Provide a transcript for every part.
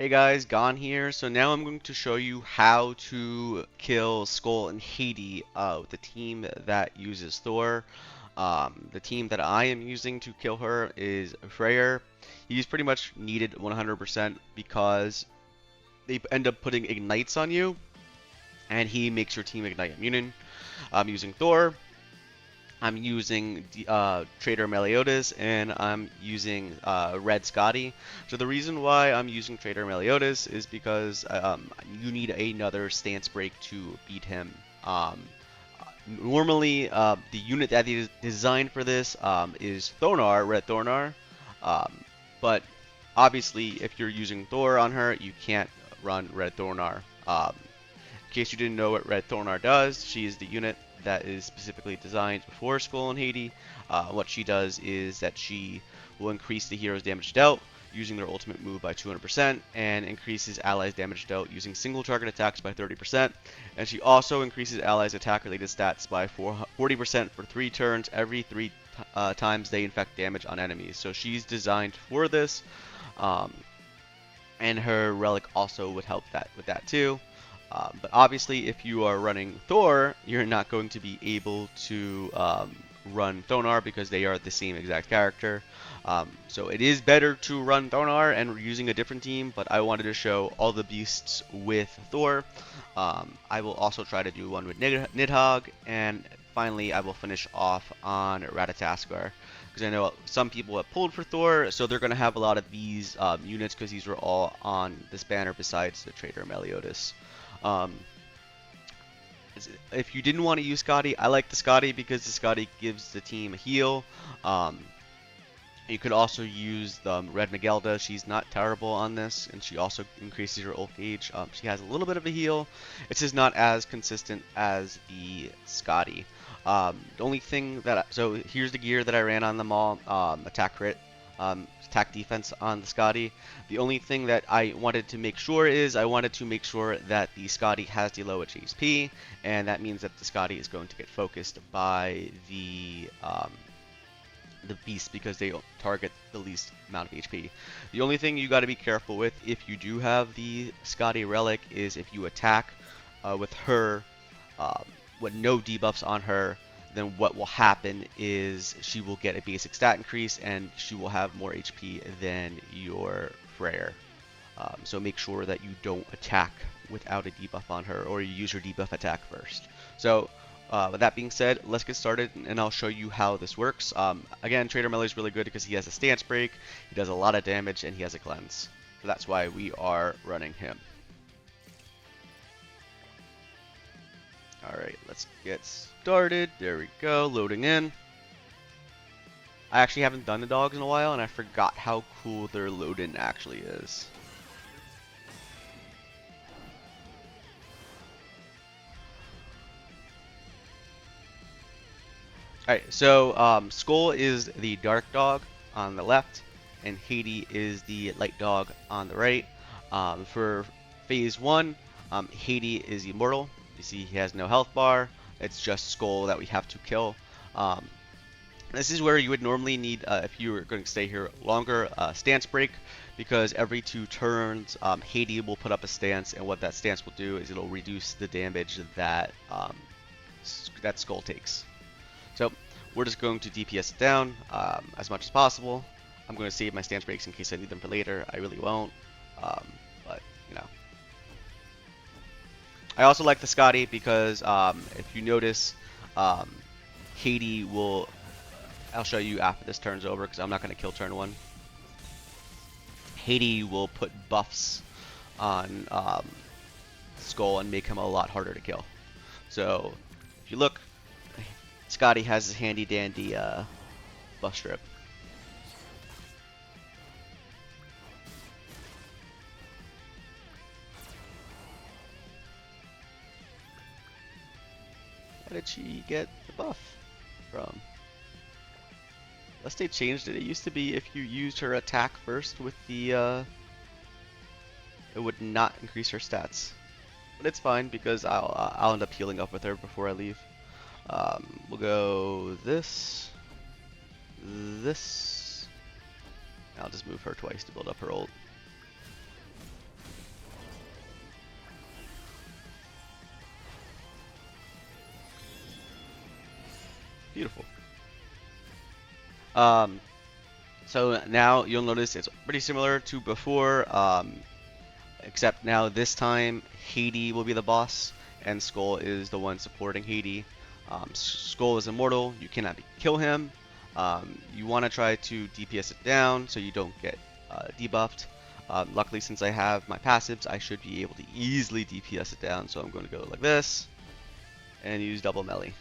Hey guys, Gon here. So now I'm going to show you how to kill Skoll and Hati, the team that uses Thor. The team that I am using to kill her is Freyr. He's pretty much needed 100% because they end up putting ignites on you, and he makes your team ignite immune. I'm using Thor. I'm using Trader Meliodas, and I'm using Red Scotty. So the reason why I'm using Trader Meliodas is because you need another stance break to beat him. Normally, the unit that is designed for this is Thonar, Red Thornar. Um, but obviously, if you're using Thor on her, you can't run Red Thornar. In case you didn't know what Red Thornar does, she is the unit that is specifically designed for Skoll and Hati. What she does is that she will increase the hero's damage dealt using their ultimate move by 200% and increases allies' damage dealt using single target attacks by 30%. And she also increases allies' attack related stats by 40% for 3 turns every 3 times they inflict damage on enemies. So she's designed for this, um, and her relic also would help that with that too. But obviously, if you are running Thor, you're not going to be able to run Thonar because they are the same exact character. So it is better to run Thonar and using a different team, but I wanted to show all the beasts with Thor. I will also try to do one with Nidhogg, and finally I will finish off on Ratatoskr. Because I know some people have pulled for Thor, so they're going to have a lot of these units because these were all on this banner besides the Trader Meliodas. Um, if you didn't want to use Scotty, I like the Scotty because the Scotty gives the team a heal. Um, you could also use the Red Magelda. She's not terrible on this, and she also increases your ult gauge. She has a little bit of a heal. It's just not as consistent as the Scotty. The only thing that so here's the gear that I ran on them all: attack crit, attack defense on the Scotty. The only thing that I wanted to make sure is I wanted to make sure that the Scotty has the lowest HP, and that means that the Scotty is going to get focused by the beast because they target the least amount of HP. The only thing you got to be careful with if you do have the Scotty relic is if you attack with her um, with no debuffs on her, then what will happen is she will get a basic stat increase and she will have more HP than your Freyr. So make sure that you don't attack without a debuff on her, or you use your debuff attack first. So with that being said, let's get started and I'll show you how this works. Again, Trader Melee is really good because he has a stance break, he does a lot of damage, and he has a cleanse. So that's why we are running him. Alright, let's get started. There we go, loading in. I actually haven't done the dogs in a while, and I forgot how cool their load-in actually is. Alright, so Skoll is the dark dog on the left, and Hati is the light dog on the right. For phase 1, Hati is immortal. You see he has no health bar. It's just Skoll that we have to kill. This is where you would normally need, if you were going to stay here longer, stance break, because every 2 turns, Hati will put up a stance, and what that stance will do is it'll reduce the damage that that Skoll takes. So we're just going to DPS it down as much as possible. I'm going to save my stance breaks in case I need them for later. I really won't, but you know. I also like the Scotty because if you notice, Hati will. I'll show you after this turn's over because I'm not going to kill turn 1. Hati will put buffs on Skoll and make him a lot harder to kill. So if you look, Scotty has his handy dandy buff strip. Where did she get the buff from? Unless they changed it. It used to be if you used her attack first with the it would not increase her stats. But it's fine because I'll end up healing up with her before I leave. We'll go this. I'll just move her twice to build up her ult. Beautiful. Um, so now you'll notice it's pretty similar to before, except now this time Hati will be the boss, and Skoll is the one supporting Hati. Skoll is immortal. You cannot kill him. You want to try to DPS it down so you don't get debuffed. Luckily, since I have my passives, I should be able to easily DPS it down. So I'm going to go like this and use double melee.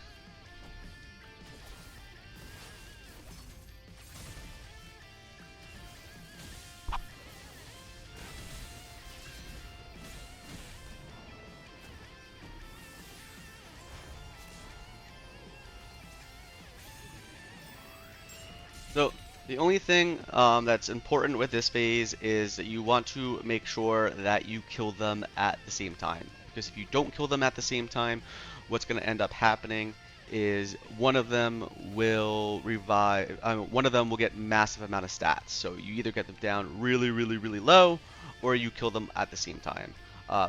So the only thing that's important with this phase is that you want to make sure that you kill them at the same time. Because if you don't kill them at the same time, what's going to end up happening is one of them will revive. One of them will get massive amount of stats. So you either get them down really, really, really low, or you kill them at the same time.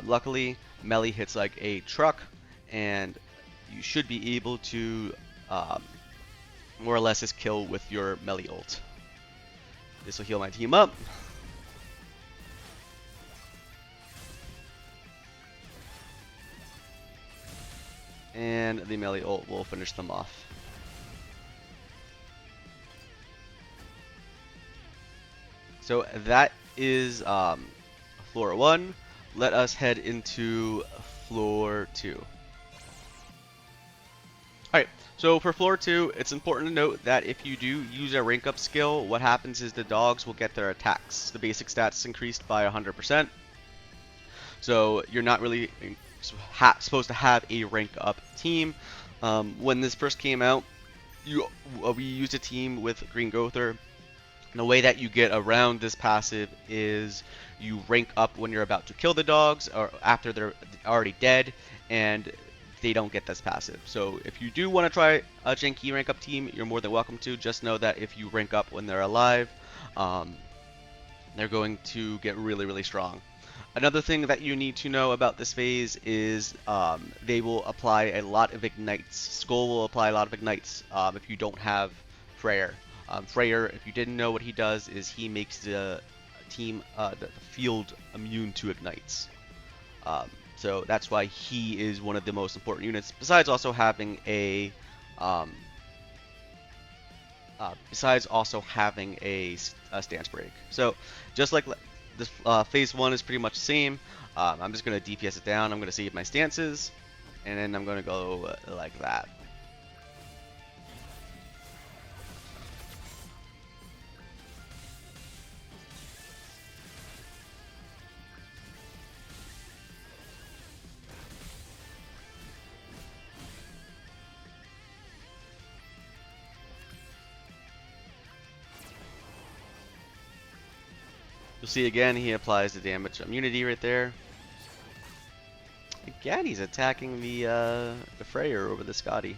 Luckily, melee hits like a truck, and you should be able to more or less just kill with your melee ult. This will heal my team up. And the melee ult will finish them off. So that is floor 1. Let us head into floor 2. Alright, so for floor 2, it's important to note that if you do use a rank up skill, what happens is the dogs will get their attacks. The basic stats increased by 100%. So you're not really supposed to have a rank up team. When this first came out, we used a team with Green Gother. And the way that you get around this passive is you rank up when you're about to kill the dogs or after they're already dead, and they don't get this passive. So if you do want to try a janky rank up team, you're more than welcome to. Just know that if you rank up when they're alive, they're going to get really, really strong. Another thing that you need to know about this phase is they will apply a lot of ignites. Skoll will apply a lot of ignites if you don't have Freyr. Freyr, if you didn't know what he does, is he makes the team, the field immune to ignites. So that's why he is one of the most important units, besides also having a stance break. So just like this phase 1 is pretty much the same. I'm just going to DPS it down. I'm going to save my stances, and then I'm going to go like that. You'll see again, he applies the damage immunity right there. Again, he's attacking the Freyr over the Scotty.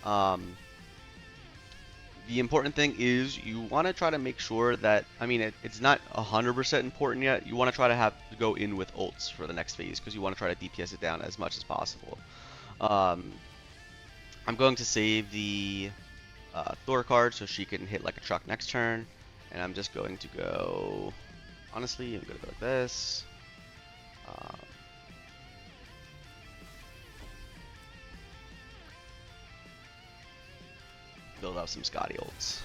The important thing is you want to try to make sure that, I mean, it's not 100% important yet. You want to try to go in with ults for the next phase because you want to try to DPS it down as much as possible. I'm going to save the Thor card so she can hit like a truck next turn. And I'm just going to go, honestly, I'm going to go like this. Build out some Scotty ults.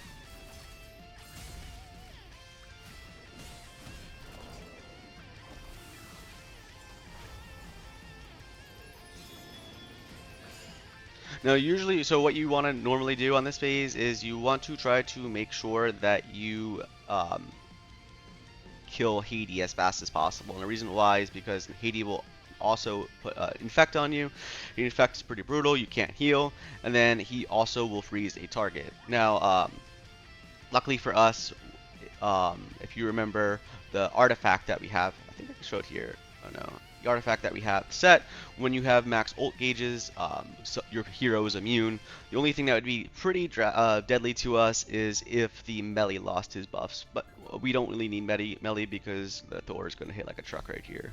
Now usually, so what you want to normally do on this phase is you want to try to make sure that you kill Hati as fast as possible. And the reason why is because Hati will also put Infect on you. The Infect is pretty brutal, you can't heal, and then he also will freeze a target. Now, luckily for us, if you remember the artifact that we have, I think I can show it here. Oh no. The artifact that we have set, when you have max ult gauges, so your hero is immune. The only thing that would be pretty deadly to us is if the melee lost his buffs, but we don't really need melee because the Thor is going to hit like a truck right here.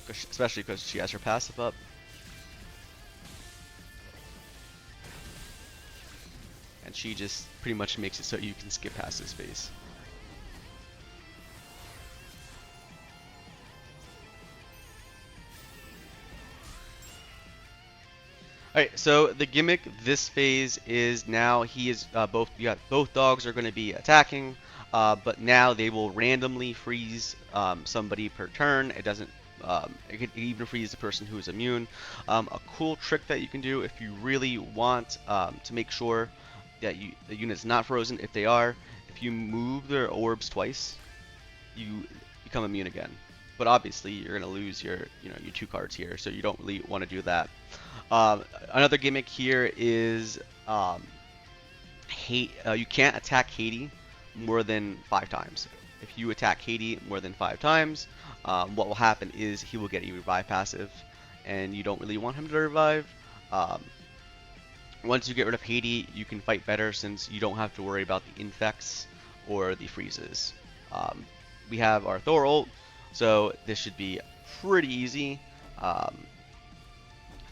especially because she has her passive up. And she just pretty much makes it so you can skip past this phase. Alright, so the gimmick this phase is now he is both dogs are going to be attacking, but now they will randomly freeze somebody per turn. It can even freeze the person who is immune. A cool trick that you can do if you really want to make sure that the unit's not frozen. If they are, if you move their orbs twice, you become immune again. But obviously, you're gonna lose your your 2 cards here, so you don't really want to do that. Another gimmick here is you can't attack Hati more than 5 times. If you attack Hati more than 5 times, what will happen is he will get a revive passive, and you don't really want him to revive. Once you get rid of Hati, you can fight better since you don't have to worry about the infects or the freezes. We have our Thor ult, so this should be pretty easy.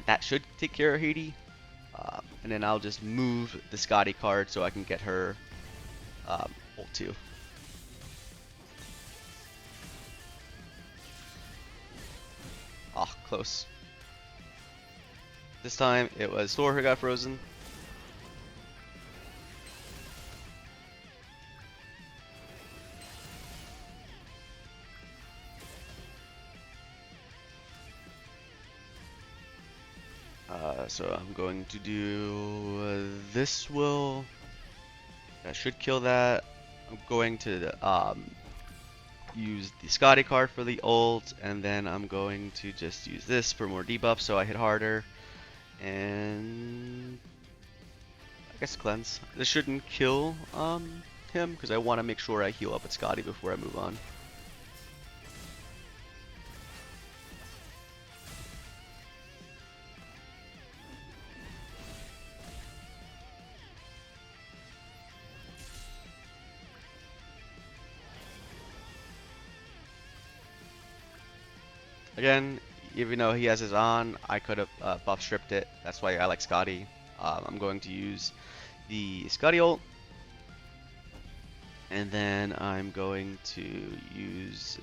That should take care of Hati. And then I'll just move the Scotty card so I can get her ult too. Ah, close. This time it was Thor who got frozen. So I'm going to do this that should kill that. I'm going to use the Scotty card for the ult, and then I'm going to just use this for more debuff so I hit harder. And I guess cleanse. This shouldn't kill him because I want to make sure I heal up with Scotty before I move on. Again, even though he has his on, I could have buff stripped it. That's why I like Scotty. I'm going to use the Scotty ult. And then I'm going to use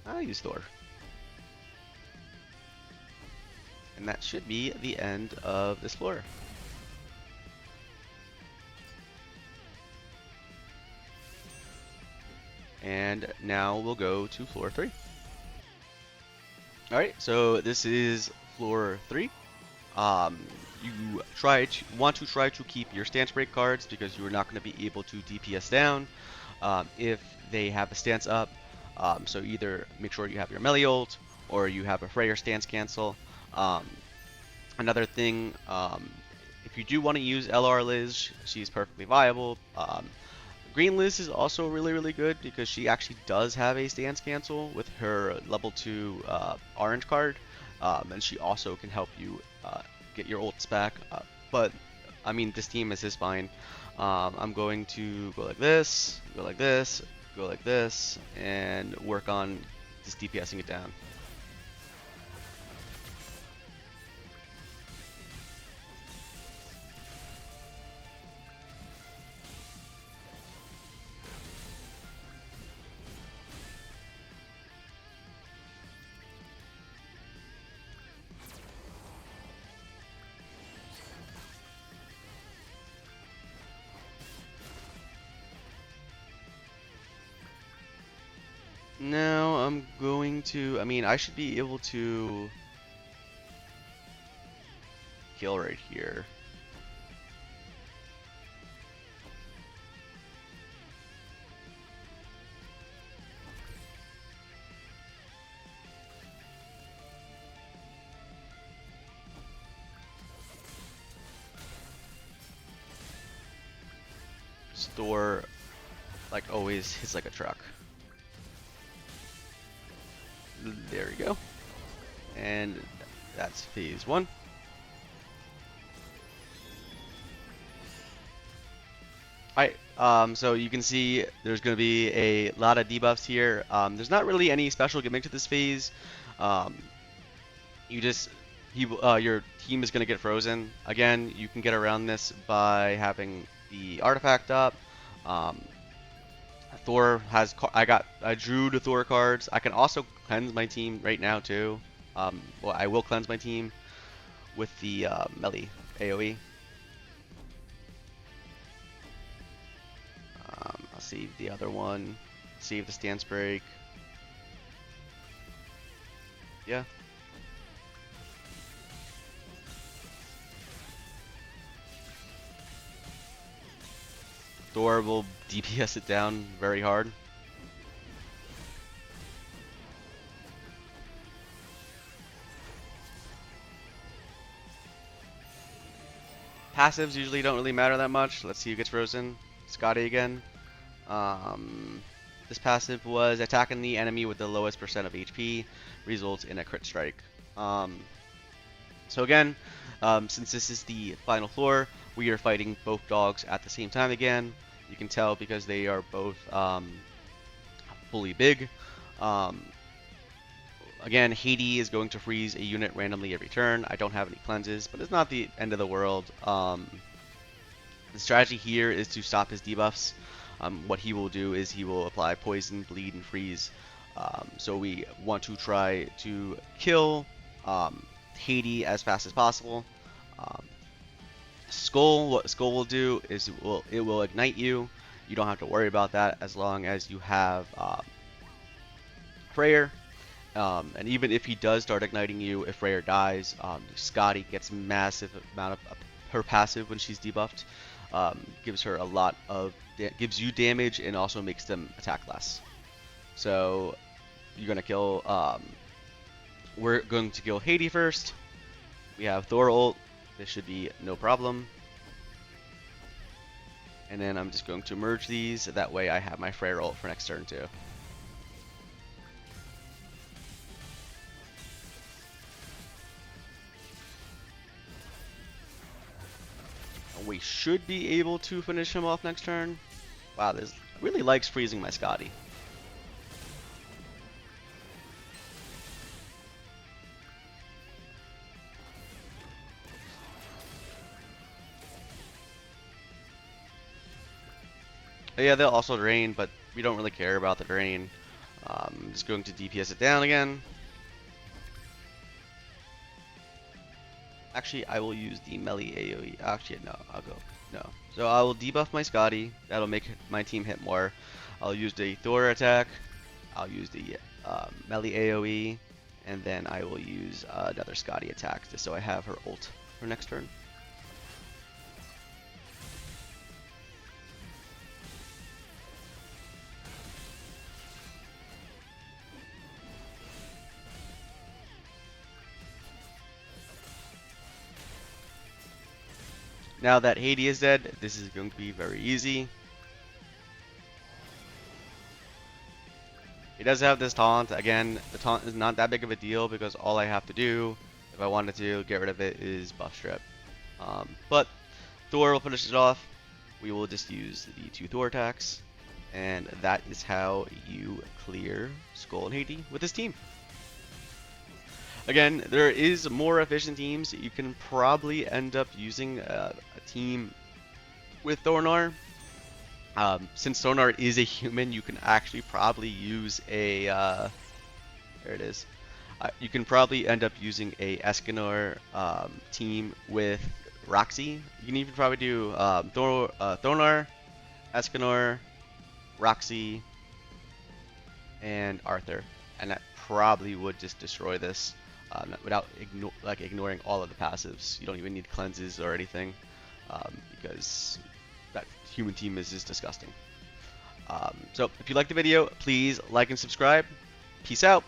I'll use Thor. And that should be the end of this floor. And now we'll go to floor 3. Alright, so this is floor 3. You want to try to keep your stance break cards because you are not going to be able to DPS down if they have a stance up. So either make sure you have your melee ult or you have a Freyr stance cancel. Another thing, if you do want to use LR Liz, she's perfectly viable. Green Liz is also really good because she actually does have a stance cancel with her level 2 orange card, and she also can help you get your ults back. But I mean, this team is just fine. I'm going to go like this, go like this, go like this, and work on just DPSing it down. Now I'm going to, I mean, I should be able to kill right here. Thor, like always, hits like a truck. There we go. And that's phase 1. Alright, so you can see there's going to be a lot of debuffs here. There's not really any special gimmick to this phase. Um, you just your team is going to get frozen. Again, you can get around this by having the artifact up. Um, Thor has I drew the Thor cards. I can also cleanse my team right now too. Well, I will cleanse my team with the melee AoE. I'll save the other one. Save the stance break. Yeah. Thor will DPS it down very hard. Passives usually don't really matter that much. Let's see who gets frozen. Scotty again. This passive was attacking the enemy with the lowest percent of HP results in a crit strike. So again, since this is the final floor, we are fighting both dogs at the same time again. You can tell because they are both fully big. Again, Hati is going to freeze a unit randomly every turn. I don't have any cleanses, but it's not the end of the world. The strategy here is to stop his debuffs. What he will do is he will apply poison, bleed, and freeze. So we want to try to kill Hati as fast as possible. Skoll, what Skoll will do is it will ignite you. You don't have to worry about that as long as you have Freyr. And even if he does start igniting you, if Freyr dies, Scotty gets massive amount of her passive when she's debuffed. Gives her a lot of gives you damage and also makes them attack less. So you're gonna kill. We're going to kill Hati first. We have Thor ult. This should be no problem. And then I'm just going to merge these. That way I have my Freyr ult for next turn too. We should be able to finish him off next turn. Wow, this really likes freezing my Scotty. Yeah, they'll also drain, but we don't really care about the drain. I'm just going to DPS it down again. Actually, I will use the melee AoE. Actually, no, I'll go. No. So I will debuff my Scotty. That'll make my team hit more. I'll use the Thor attack. I'll use the melee AoE. And then I will use another Scotty attack just so I have her ult for next turn. Now that Hati is dead, this is going to be very easy. He does have this taunt. Again, the taunt is not that big of a deal because all I have to do, if I wanted to get rid of it, is buff strip. But Thor will finish it off. We will just use the 2 Thor attacks. And that is how you clear Skoll and Hati with this team. Again, there is more efficient teams. You can probably end up using a team with Thornar. Since Thornar is a human, you can actually probably use a there it is. You can probably end up using a Escanor team with Roxy. You can even probably do Thornar, Escanor, Roxy, and Arthur, and that probably would just destroy this. Without ignoring all of the passives. You don't even need cleanses or anything because that human team is just disgusting. So if you liked the video, please like and subscribe. Peace out.